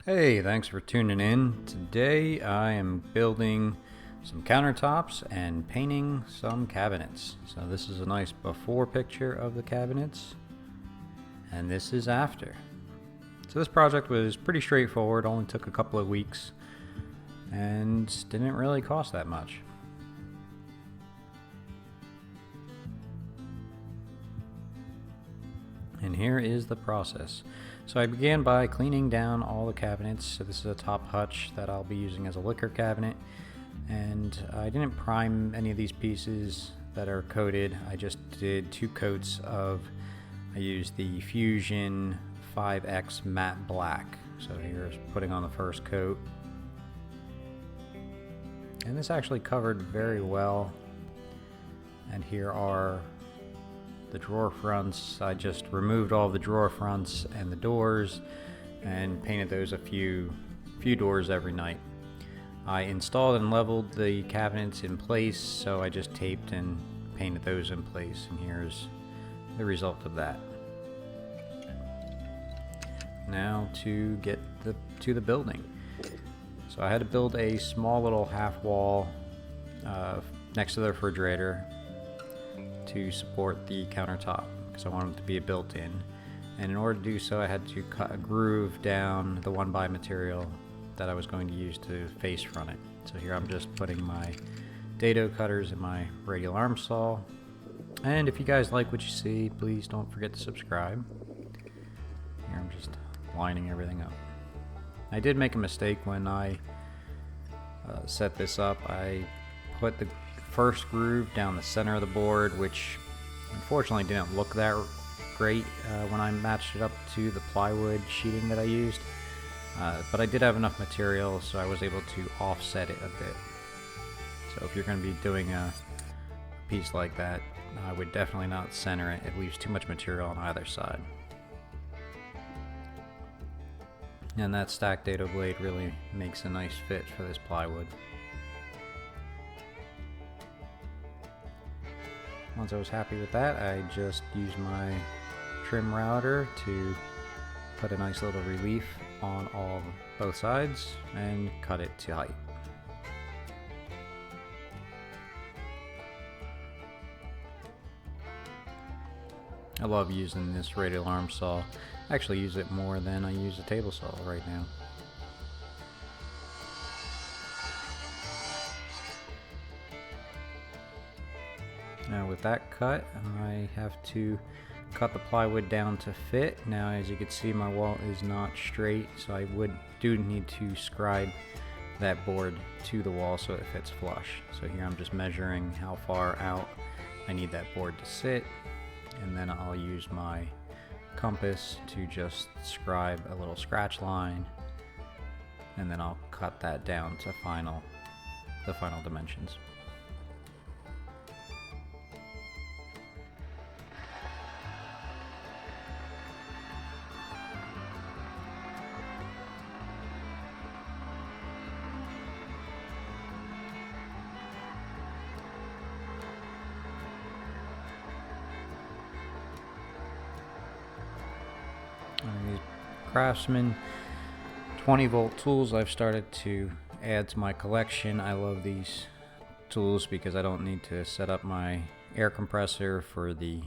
Hey, thanks for tuning in. Today I am building some countertops and painting some cabinets. So this is a nice before picture of the cabinets, and this is after. So this project was pretty straightforward, only took a couple of weeks, and didn't really cost that much. And here is the process. So I began by cleaning down all the cabinets. So this is a top hutch that I'll be using as a liquor cabinet. And I didn't prime any of these pieces that are coated. I just did 2 coats of, I used the Fusion 5X matte black. So here's putting on the first coat. And this actually covered very well. And here are the drawer fronts. I just removed all the drawer fronts and the doors and painted those a few doors every night. I installed and leveled the cabinets in place, so I just taped and painted those in place, and here's the result of that. Now to get to the building. So I had to build a small little half wall next to the refrigerator to support the countertop because I wanted it to be a built-in, and in order to do so I had to cut a groove down the 1x material that I was going to use to face front it. So here I'm just putting my Dado cutters in my radial arm saw, and if you guys like what you see, please don't forget to subscribe. Here I'm just lining everything up. I did make a mistake when I set this up. I put the first groove down the center of the board, which unfortunately didn't look that great when I matched it up to the plywood sheeting that I used, but I did have enough material so I was able to offset it a bit. So if you're going to be doing a piece like that, I would definitely not center it. It leaves too much material on either side. And that stacked dado blade really makes a nice fit for this plywood. Once I was happy with that, I just used my trim router to put a nice little relief on both sides and cut it to height. I love using this radial arm saw. I actually use it more than I use a table saw right now. Now with that cut, I have to cut the plywood down to fit. Now as you can see, my wall is not straight, so I do need to scribe that board to the wall so it fits flush. So here I'm just measuring how far out I need that board to sit, and then I'll use my compass to just scribe a little scratch line, and then I'll cut that down to the final dimensions. These Craftsman 20-volt tools I've started to add to my collection. I love these tools because I don't need to set up my air compressor for the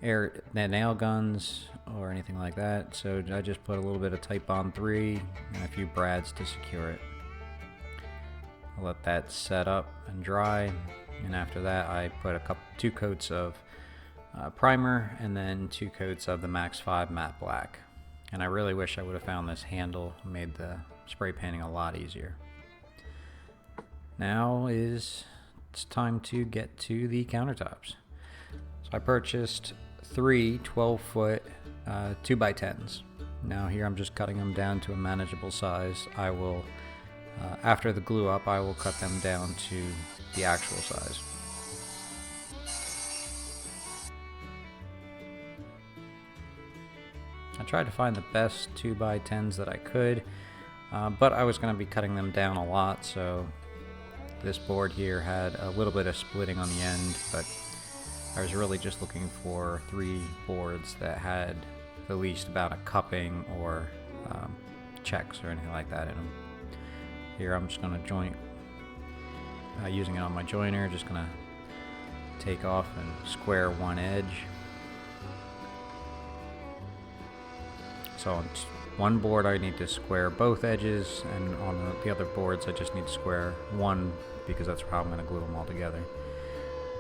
nail guns or anything like that. So I just put a little bit of Type Bond 3 and a few brads to secure it. I'll let that set up and dry, and after that I put 2 coats of primer and then 2 coats of the Max 5 matte black. And I really wish I would have found this handle. It made the spray painting a lot easier. Now it's time to get to the countertops. So I purchased 3 12-foot 2x10s. Now here I'm just cutting them down to a manageable size. I will, after the glue up, I will cut them down to the actual size. I tried to find the best 2x10s that I could, but I was going to be cutting them down a lot, so this board here had a little bit of splitting on the end, but I was really just looking for 3 boards that had at least about a cupping or checks or anything like that in them. Here I'm just going to joint, using it on my joiner, just going to take off and square one edge. So on one board I need to square both edges, and on the other boards I just need to square one, because that's how I'm going to glue them all together.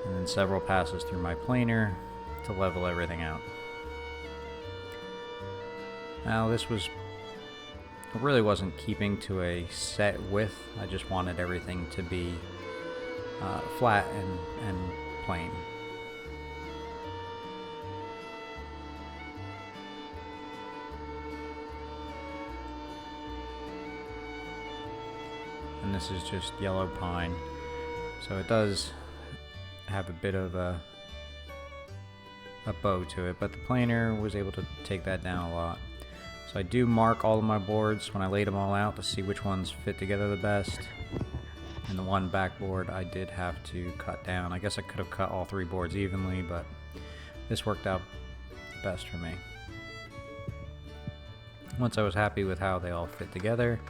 And then several passes through my planer to level everything out. Now this really wasn't keeping to a set width. I just wanted everything to be flat and plain. And this is just yellow pine, so it does have a bit of a bow to it, but the planer was able to take that down a lot. So I do mark all of my boards when I laid them all out to see which ones fit together the best. And the one backboard I did have to cut down. I guess I could have cut all 3 boards evenly, but this worked out best for me. Once I was happy with how they all fit together,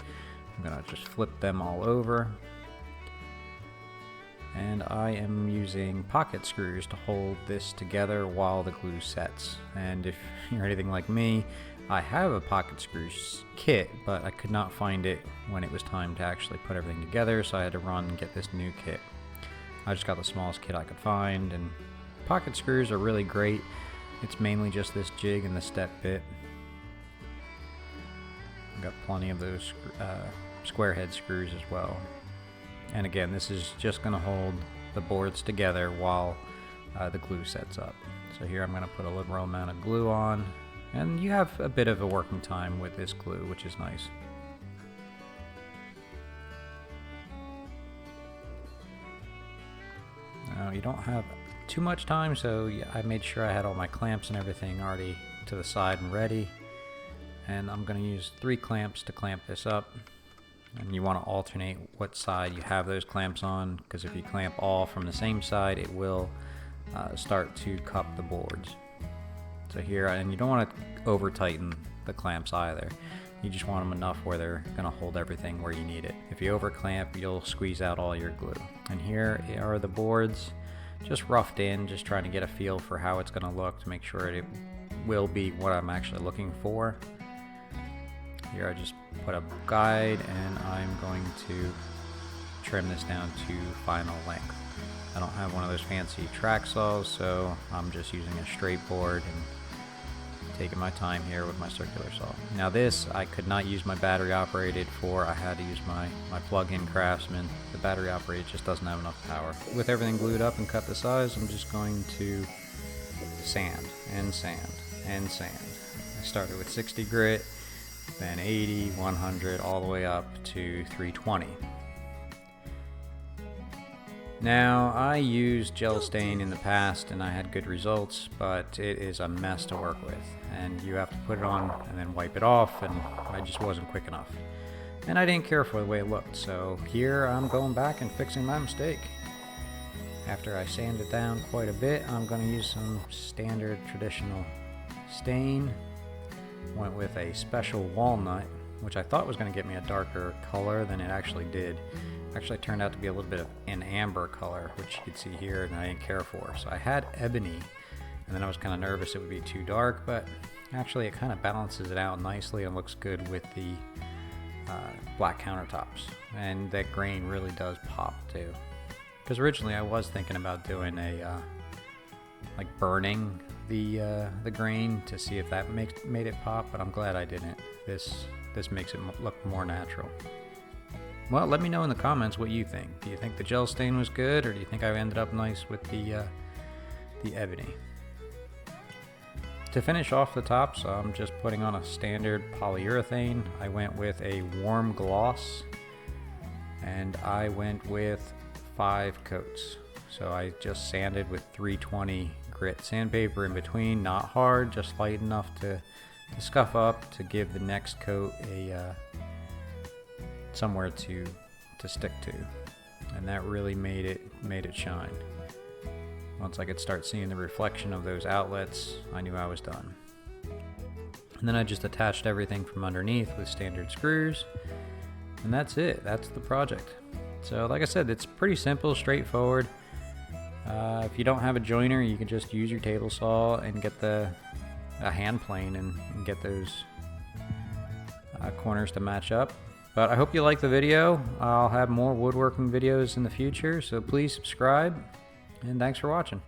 I'm gonna just flip them all over. And I am using pocket screws to hold this together while the glue sets. And if you're anything like me, I have a pocket screws kit, but I could not find it when it was time to actually put everything together, so I had to run and get this new kit. I just got the smallest kit I could find, and pocket screws are really great. It's mainly just this jig and the step bit. I've got plenty of those square head screws as well. And again, this is just going to hold the boards together while the glue sets up. So here I'm going to put a liberal amount of glue on, and you have a bit of a working time with this glue, which is nice. Now you don't have too much time, so I made sure I had all my clamps and everything already to the side and ready. And I'm going to use 3 clamps to clamp this up. And you want to alternate what side you have those clamps on, because if you clamp all from the same side, it will start to cup the boards. So here, and you don't want to over tighten the clamps either. You just want them enough where they're going to hold everything where you need it. If you over clamp, you'll squeeze out all your glue. And here are the boards, just roughed in, just trying to get a feel for how it's going to look to make sure it will be what I'm actually looking for. Here I just put a guide, and I'm going to trim this down to final length. I don't have one of those fancy track saws, so I'm just using a straight board and taking my time here with my circular saw. Now this I could not use my battery operated for. I had to use my plug-in Craftsman. The battery operated just doesn't have enough power. With everything glued up and cut to size, I'm just going to sand and sand and sand. I started with 60 grit, then 80, 100, all the way up to 320. Now, I used gel stain in the past and I had good results, but it is a mess to work with. And you have to put it on and then wipe it off, and I just wasn't quick enough. And I didn't care for the way it looked, so here I'm going back and fixing my mistake. After I sand it down quite a bit, I'm going to use some standard traditional stain. Went with a special walnut, which I thought was going to get me a darker color than it actually did. Actually turned out to be a little bit of an amber color, which you can see here, and I didn't care for. So I had ebony, and then I was kind of nervous it would be too dark, but actually it kind of balances it out nicely and looks good with the black countertops. And that grain really does pop too. Because originally I was thinking about doing a like burning the grain to see if that made it pop, but I'm glad I didn't. This makes it look more natural. Well, let me know in the comments what you think. Do you think the gel stain was good, or do you think I ended up nice with the ebony? To finish off the tops, I'm just putting on a standard polyurethane. I went with a warm gloss, and I went with 5 coats. So I just sanded with 320 grit sandpaper in between, not hard, just light enough to scuff up to give the next coat a somewhere to stick to, and that really made it shine. Once I could start seeing the reflection of those outlets, I knew I was done. And then I just attached everything from underneath with standard screws. And that's it. That's the project. So like I said, it's pretty simple, straightforward. If you don't have a joiner, you can just use your table saw and get a hand plane and get those corners to match up. But I hope you like the video. I'll have more woodworking videos in the future, so please subscribe, and thanks for watching.